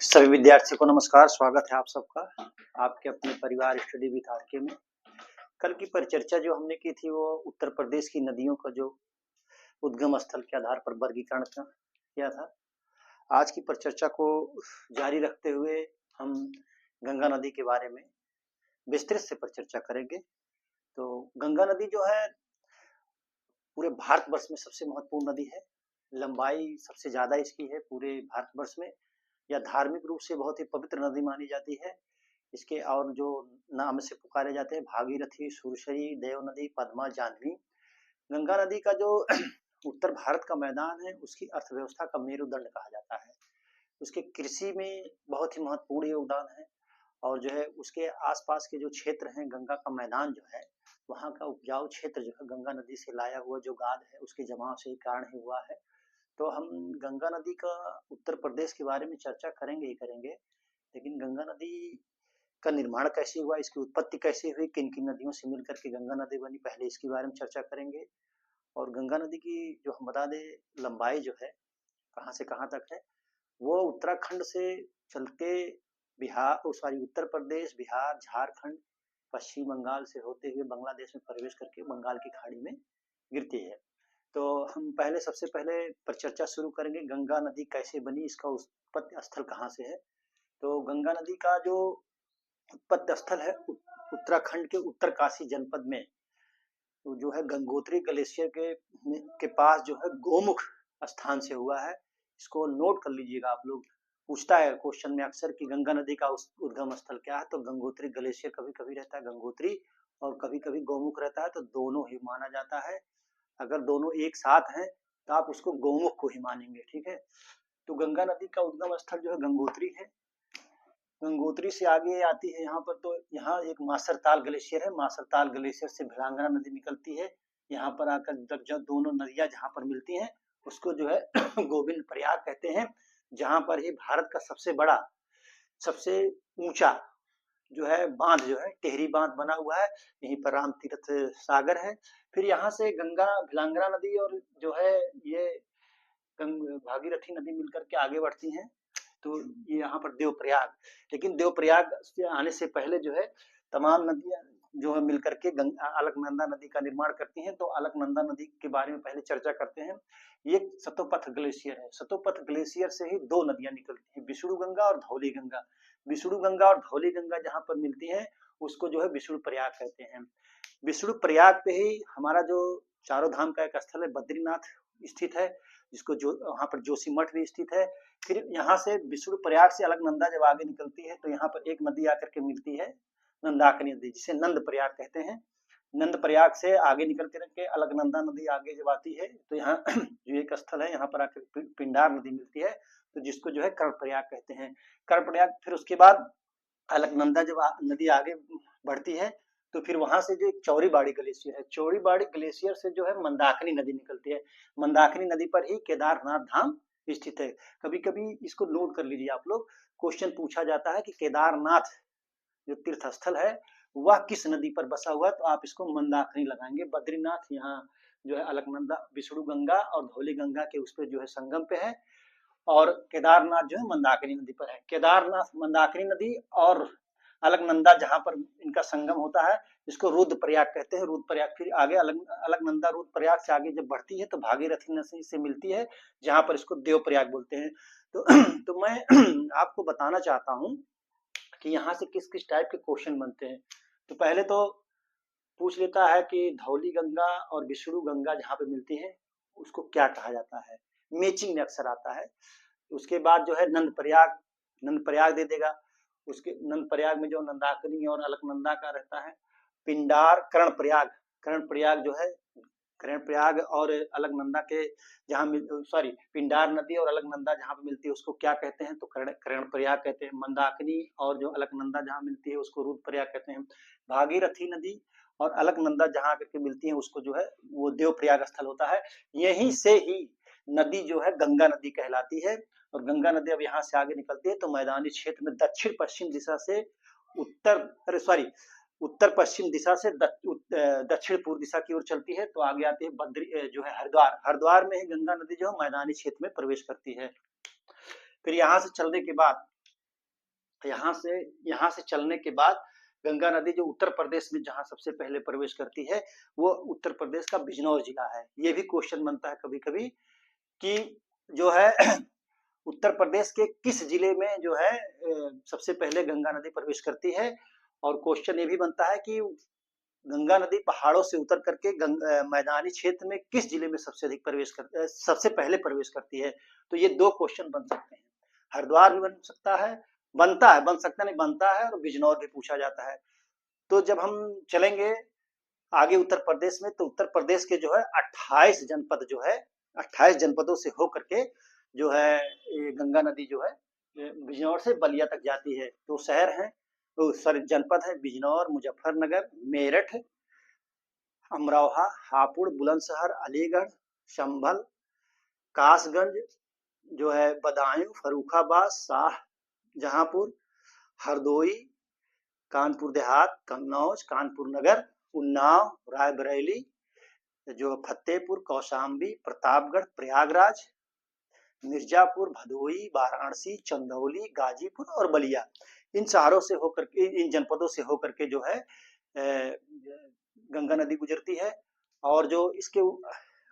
सभी विद्यार्थियों को नमस्कार। स्वागत है आप सबका आपके अपने परिवार स्टडी विद आरके में। कल की परिचर्चा जो हमने की थी वो उत्तर प्रदेश की नदियों का जो उद्गम स्थल के आधार पर वर्गीकरण किया था। आज की परिचर्चा को जारी रखते हुए हम गंगा नदी के बारे में विस्तृत से परिचर्चा करेंगे। तो गंगा नदी जो है पूरे भारतवर्ष में सबसे महत्वपूर्ण नदी है। लंबाई सबसे ज्यादा इसकी है पूरे भारतवर्ष में। यह धार्मिक रूप से बहुत ही पवित्र नदी मानी जाती है। इसके और जो नाम से पुकारे जाते हैं भागीरथी, सुरसरी, देव नदी, पद्मा, जाह्नवी। गंगा नदी का जो उत्तर भारत का मैदान है उसकी अर्थव्यवस्था का मेरुदंड कहा जाता है। उसके कृषि में बहुत ही महत्वपूर्ण योगदान है और जो है उसके आसपास के जो क्षेत्र हैं गंगा का मैदान जो है वहाँ का उपजाऊ क्षेत्र जो है गंगा नदी से लाया हुआ जो गाद है उसके जमाव से कारण ही हुआ है। तो हम गंगा नदी का उत्तर प्रदेश के बारे में चर्चा करेंगे ही करेंगे, लेकिन गंगा नदी का निर्माण कैसे हुआ, इसकी उत्पत्ति कैसे हुई, किन किन नदियों से मिलकर के गंगा नदी बनी, पहले इसके बारे में चर्चा करेंगे। और गंगा नदी की जो हम बता दें लंबाई जो है कहाँ से कहाँ तक है, वो उत्तराखंड से चल के उत्तर प्रदेश, बिहार, झारखंड, पश्चिम बंगाल से होते हुए बांग्लादेश में प्रवेश करके बंगाल की खाड़ी में गिरती है। तो हम सबसे पहले परिचर्चा शुरू करेंगे गंगा नदी कैसे बनी, इसका उत्पत्ति स्थल कहाँ से है। तो गंगा नदी का जो उत्पत्ति स्थल है उत्तराखंड के उत्तरकाशी जनपद में जो है गंगोत्री ग्लेशियर के पास जो है गोमुख स्थान से हुआ है। इसको नोट कर लीजिएगा आप लोग। पूछता है क्वेश्चन में अक्सर कि गंगा नदी का उद्गम स्थल क्या है, तो गंगोत्री ग्लेशियर कभी कभी रहता है गंगोत्री और कभी कभी गोमुख रहता है, तो दोनों ही माना जाता है। अगर दोनों एक साथ हैं तो आप उसको गोमुख को ही मानेंगे, ठीक है। तो गंगा नदी का उद्गम स्थल जो है गंगोत्री है। गंगोत्री से आगे आती है यहाँ पर, तो यहाँ एक मासरताल ग्लेशियर है। मासरताल ग्लेशियर से भिलांगना नदी निकलती है। यहाँ पर आकर जब दोनों नदियां जहाँ पर मिलती हैं उसको जो है गोविंद प्रयाग कहते हैं, जहाँ पर ही भारत का सबसे बड़ा सबसे ऊंचा जो है बांध जो है टेहरी बांध बना हुआ है। यहीं पर राम तीर्थ सागर है। फिर यहाँ से गंगा भिलांगना नदी और जो है ये भागीरथी नदी मिलकर के आगे बढ़ती हैं। तो ये यहाँ पर देवप्रयाग, लेकिन देवप्रयाग से आने से पहले जो है तमाम नदियां जो है मिलकर के अलकनंदा नदी का निर्माण करती हैं। तो अलकनंदा नदी के बारे में पहले चर्चा करते हैं। ये सतोपथ ग्लेशियर है। सतोपथ ग्लेशियर से ही दो नदियां निकलती हैं, विष्णु गंगा और धौली गंगा। विष्णु गंगा और धौली गंगा जहाँ पर मिलती है उसको जो है विष्णु प्रयाग कहते हैं। विष्णु प्रयाग पे ही हमारा जो चारों धाम का एक स्थल है बद्रीनाथ स्थित है, जिसको जो वहाँ पर जोशी मठ भी स्थित है। फिर यहाँ से विष्णु प्रयाग से अलकनंदा जब आगे निकलती है तो यहाँ पर एक नदी आकर के मिलती है नंदाकिनी नदी, जिसे नंद प्रयाग कहते हैं। नंद प्रयाग से आगे निकल के अलकनंदा नदी आगे जब आती है तो यहाँ जो एक स्थल है यहाँ पर आकर पिंडार नदी मिलती है, तो जिसको जो है कर्ण प्रयाग कहते हैं। कर्ण प्रयाग, फिर उसके बाद अलकनंदा जब नदी आगे बढ़ती है तो फिर वहां से जो एक चौरीबाड़ी ग्लेशियर है, चौरीबाड़ी ग्लेशियर से जो है मंदाकिनी नदी निकलती है। मंदाकिनी नदी पर ही केदारनाथ धाम स्थित है। कभी कभी इसको नोट कर लीजिए आप लोग, क्वेश्चन पूछा जाता है कि केदारनाथ जो तीर्थ स्थल है वह किस नदी पर बसा हुआ है, तो आप इसको मंदाकिनी लगाएंगे। बद्रीनाथ यहाँ जो है अलकनंदा विष्णु गंगा और धौली गंगा के उस पर जो है संगम पे है, और केदारनाथ जो है मंदाकिनी नदी पर है। केदारनाथ मंदाकिनी नदी और अलकनंदा जहाँ पर इनका संगम होता है इसको रुद्रप्रयाग कहते हैं। रुद्रप्रयाग फिर आगे अलकनंदा रुद्रप्रयाग से आगे जब बढ़ती है तो भागीरथी नदी से मिलती है, जहाँ पर इसको देवप्रयाग बोलते हैं। तो मैं आपको बताना चाहता हूँ कि यहाँ से किस किस टाइप के क्वेश्चन बनते हैं। तो पहले तो पूछ लेता है कि धौली गंगा और विष्णु गंगा जहाँ पे मिलती है उसको क्या कहा जाता है, मैचिंग में अक्सर आता है। उसके बाद जो है नंद प्रयाग दे देगा। उसके नंद प्रयाग में जो नंदाकिनी और अलकनंदा का रहता है। पिंडार, कर्ण प्रयाग जो है कर्ण प्रयाग और अलकनंदा के जहाँ पिंडार नदी और अलकनंदा जहाँ पे मिलती है उसको क्या कहते हैं, तो कर्ण प्रयाग कहते हैं। मंदाकिनी और जो अलकनंदा जहाँ मिलती है उसको रुद्र प्रयाग कहते हैं। भागीरथी नदी और अलकनंदा जहाँ करके मिलती है उसको जो है वो देव प्रयाग स्थल होता है। यहीं से ही नदी जो है गंगा नदी कहलाती है। और गंगा नदी अब यहाँ से आगे निकलती है तो मैदानी क्षेत्र में दक्षिण पश्चिम दिशा से उत्तर पश्चिम दिशा से दक्षिण पूर्व दिशा की ओर चलती है। तो आगे आती है जो है हरिद्वार में ही गंगा नदी जो है मैदानी क्षेत्र में प्रवेश करती है। फिर यहाँ से चलने के बाद यहाँ से चलने के बाद गंगा नदी जो उत्तर प्रदेश में जहाँ सबसे पहले प्रवेश करती है वो उत्तर प्रदेश का बिजनौर जिला है। ये भी क्वेश्चन बनता है कभी कभी कि जो है उत्तर प्रदेश के किस जिले में जो है सबसे पहले गंगा नदी प्रवेश करती है। और क्वेश्चन ये भी बनता है कि गंगा नदी पहाड़ों से उतर करके मैदानी क्षेत्र में किस जिले में सबसे पहले प्रवेश करती है। तो ये दो क्वेश्चन बन सकते हैं। हरिद्वार भी बन सकता है, बन सकता नहीं, बनता है, और बिजनौर भी पूछा जाता है। तो जब हम चलेंगे आगे उत्तर प्रदेश में, तो उत्तर प्रदेश के जो है 28 जनपद जो है 28 जनपदों से होकर के जो है ये गंगा नदी जो है बिजनौर से बलिया तक जाती है। तो शहर है, तो सॉरी जनपद है बिजनौर, मुजफ्फरनगर, मेरठ, अमरोहा, हापुड़, बुलंदशहर, अलीगढ़, संभल, कासगंज जो है, बदायूं, फर्रुखाबाद, शाहजहांपुर, हरदोई, कानपुर देहात, कन्नौज, कानपुर नगर, उन्नाव, रायबरेली, जो फतेहपुर, कौशाम्बी, प्रतापगढ़, प्रयागराज, मिर्जापुर, भदोही, वाराणसी, चंदौली, गाजीपुर और बलिया। इन चारों से होकर के, इन जनपदों से होकर के जो है गंगा नदी गुजरती है। और जो इसके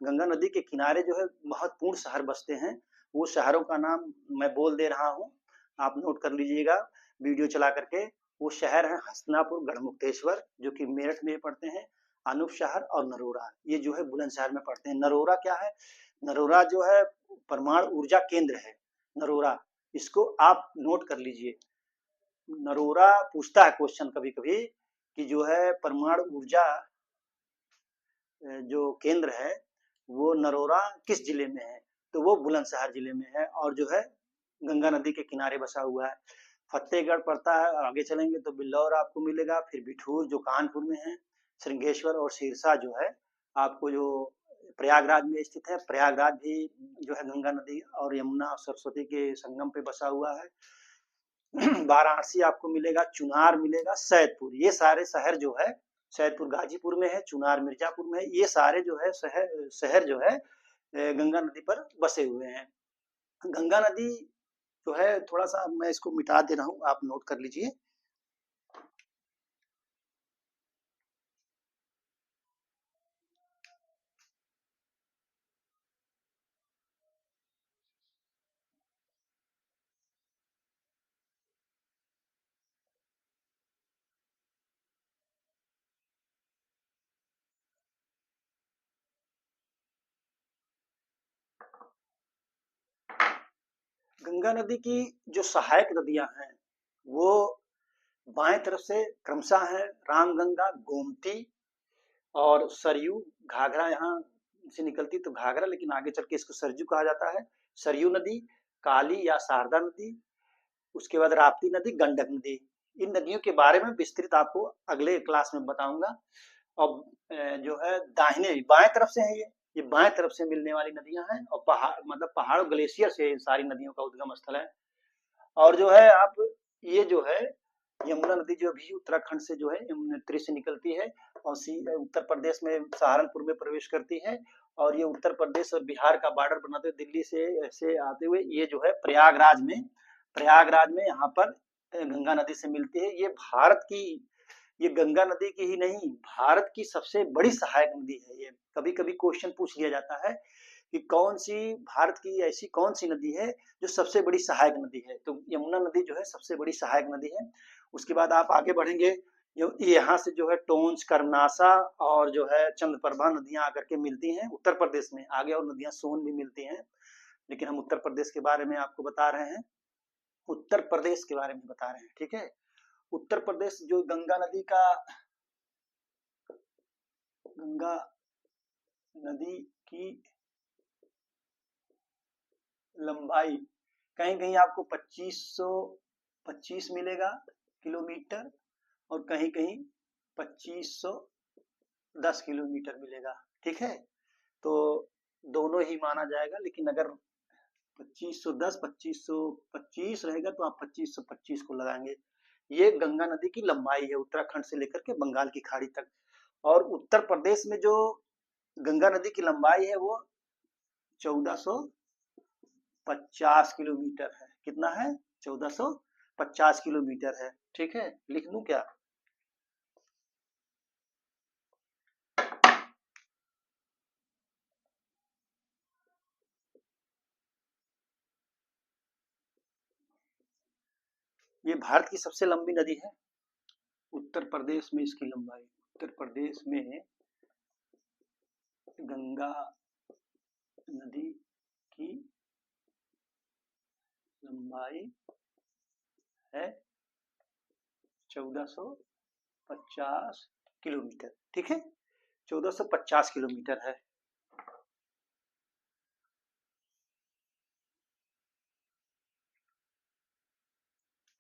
गंगा नदी के किनारे जो है महत्वपूर्ण शहर बसते हैं, वो शहरों का नाम मैं बोल दे रहा हूँ, आप नोट कर लीजिएगा वीडियो चला करके। वो शहर है हसनापुर, गढ़मुक्तेश्वर जो कि मेरठ में पड़ते हैं, अनूपशहर और नरोरा, ये जो है बुलंदशहर में पड़ते हैं। नरोरा क्या है? नरोरा जो है परमाणु ऊर्जा केंद्र है नरोरा, इसको आप नोट कर लीजिए। नरोरा पूछता है क्वेश्चन कभी कभी कि जो है परमाणु ऊर्जा जो केंद्र है वो नरोरा किस जिले में है, तो वो बुलंदशहर जिले में है और जो है गंगा नदी के किनारे बसा हुआ है। फतेहगढ़ पड़ता है, आगे चलेंगे तो बिल्लौर आपको मिलेगा, फिर बिठूर जो कानपुर में है, श्रृंगेश्वर और सिरसा जो है आपको जो प्रयागराज में स्थित है। प्रयागराज भी जो है गंगा नदी और यमुना और सरस्वती के संगम पे बसा हुआ है। वाराणसी आपको मिलेगा, चुनार मिलेगा, सैदपुर, ये सारे शहर जो है, सैदपुर गाजीपुर में है, चुनार मिर्जापुर में है, ये सारे जो है शहर जो है गंगा नदी पर बसे हुए हैं। गंगा नदी जो है थोड़ा सा मैं इसको मिटा दे रहा हूँ, आप नोट कर लीजिए। गंगा नदी की जो सहायक नदियां हैं वो बाएं तरफ से क्रमशः है रामगंगा, गोमती और सरयू। घाघरा यहाँ से निकलती तो घाघरा, लेकिन आगे चल के इसको सरयू कहा जाता है। सरयू नदी, काली या शारदा नदी, उसके बाद राप्ती नदी, गंडक नदी। इन नदियों के बारे में विस्तृत आपको अगले क्लास में बताऊंगा। अब जो है दाहिने बाएं तरफ से है, ये बाएं तरफ से मिलने वाली नदियां हैं और पहाड़ मतलब पहाड़ ग्लेशियर से इन सारी नदियों का उद्गम स्थल है। और जो है आप ये जो है यमुना नदी जो भी उत्तराखंड से जो है यमुनोत्री से निकलती है और उत्तर प्रदेश में सहारनपुर में प्रवेश करती है और ये उत्तर प्रदेश और बिहार का बॉर्डर बनाते हुए दिल्ली से ऐसे आते हुए ये जो है प्रयागराज में यहाँ पर गंगा नदी से मिलती है। ये गंगा नदी की ही नहीं, भारत की सबसे बड़ी सहायक नदी है। ये कभी कभी क्वेश्चन पूछ लिया जाता है कि भारत की ऐसी कौन सी नदी है जो सबसे बड़ी सहायक नदी है, तो यमुना नदी जो है सबसे बड़ी सहायक नदी है। उसके बाद आप आगे बढ़ेंगे, यहाँ से जो है टोंच, कर्मनाशा और जो है चंद्रप्रभा नदियां आकर के मिलती हैं उत्तर प्रदेश में। आगे और नदियां सोन भी मिलती हैं, लेकिन हम उत्तर प्रदेश के बारे में आपको बता रहे हैं, उत्तर प्रदेश के बारे में बता रहे हैं, ठीक है। उत्तर प्रदेश जो गंगा नदी की लंबाई कहीं कहीं आपको 2525 मिलेगा किलोमीटर और कहीं कहीं 2510 किलोमीटर मिलेगा, ठीक है। तो दोनों ही माना जाएगा, लेकिन अगर 2510 2525 रहेगा तो आप 2525 को लगाएंगे। ये गंगा नदी की लंबाई है उत्तराखंड से लेकर के बंगाल की खाड़ी तक। और उत्तर प्रदेश में जो गंगा नदी की लंबाई है वो 1450 किलोमीटर है। कितना है? 50 किलोमीटर है। ठीक है, लिख दूं क्या? ये भारत की सबसे लंबी नदी है। उत्तर प्रदेश में इसकी लंबाई, उत्तर प्रदेश में गंगा नदी की लंबाई है 1450 किलोमीटर। ठीक है, 1450 किलोमीटर है।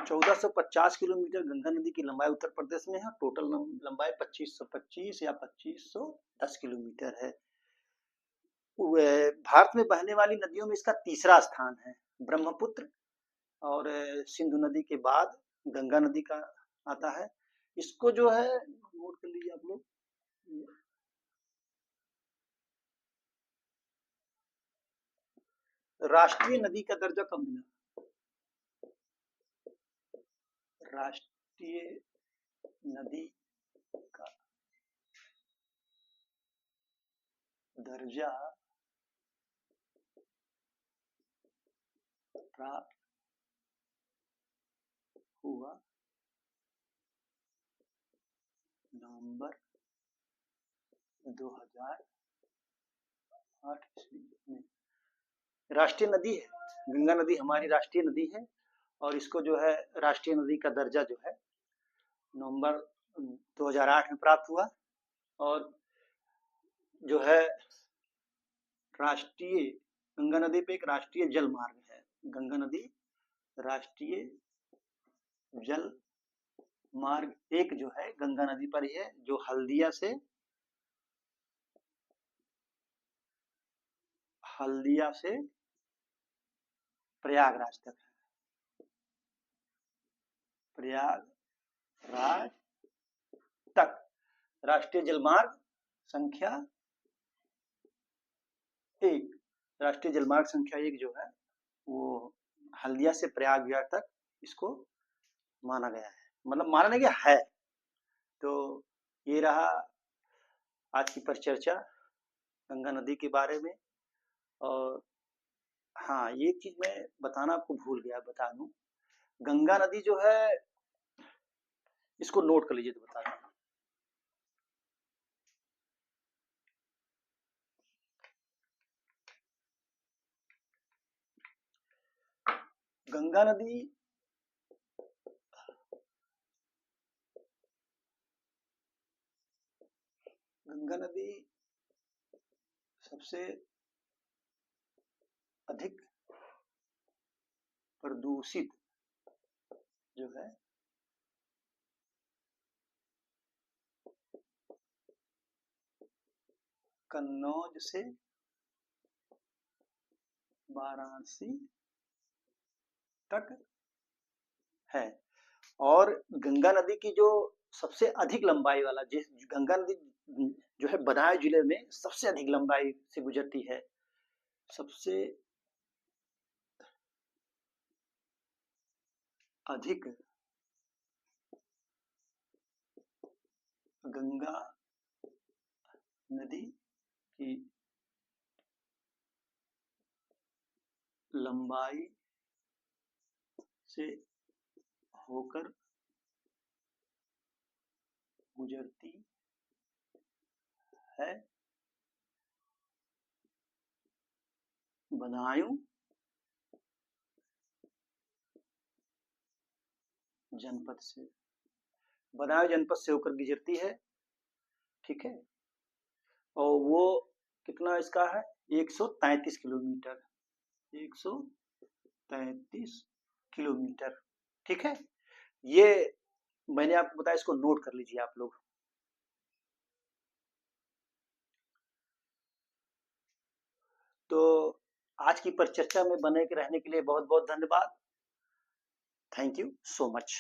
चौदह सौ पचास किलोमीटर गंगा नदी की लंबाई उत्तर प्रदेश में है। टोटल लंबाई 2525 या 2510 किलोमीटर है। भारत में बहने वाली नदियों में इसका तीसरा स्थान है। ब्रह्मपुत्र और सिंधु नदी के बाद गंगा नदी का आता है। इसको जो है नोट कर लीजिए आप लोग। राष्ट्रीय नदी का दर्जा कब मिला? राष्ट्रीय नदी का दर्जा प्राप्त हुआ नवंबर 2008 ईस्वी में। राष्ट्रीय नदी है, गंगा नदी हमारी राष्ट्रीय नदी है और इसको जो है राष्ट्रीय नदी का दर्जा जो है नवंबर 2008 में प्राप्त हुआ। और जो है राष्ट्रीय गंगा नदी पे एक राष्ट्रीय जल मार्ग है। गंगा नदी राष्ट्रीय जल मार्ग एक जो है गंगा नदी पर ही है, जो हल्दिया से प्रयागराज तक है। प्रयागराज तक राष्ट्रीय जलमार्ग संख्या 1, राष्ट्रीय जलमार्ग संख्या 1 जो है वो हल्दिया से प्रयागराज तक इसको माना गया है, मतलब माना गया है। तो ये रहा आज की परिचर्चा गंगा नदी के बारे में। और हाँ, ये चीज मैं बताना आपको भूल गया, बता दूं, गंगा नदी जो है इसको नोट कर लीजिए तो बता दूं। गंगा नदी सबसे अधिक प्रदूषित जो है कन्नौज से वाराणसी तक है। और गंगा नदी की जो सबसे अधिक लंबाई वाला, जिस गंगा नदी जो है बदायूं जिले में सबसे अधिक लंबाई से गुजरती है, सबसे अधिक गंगा नदी की लंबाई से होकर गुजरती है बदायूं जनपद से, बदायूं जनपद से होकर गुजरती है। ठीक है, और वो कितना इसका है 133 किलोमीटर, 133 किलोमीटर। ठीक है, ये मैंने आपको बताया, इसको नोट कर लीजिए आप लोग। तो आज की परिचर्चा में बने के रहने के लिए बहुत बहुत धन्यवाद। Thank you so much.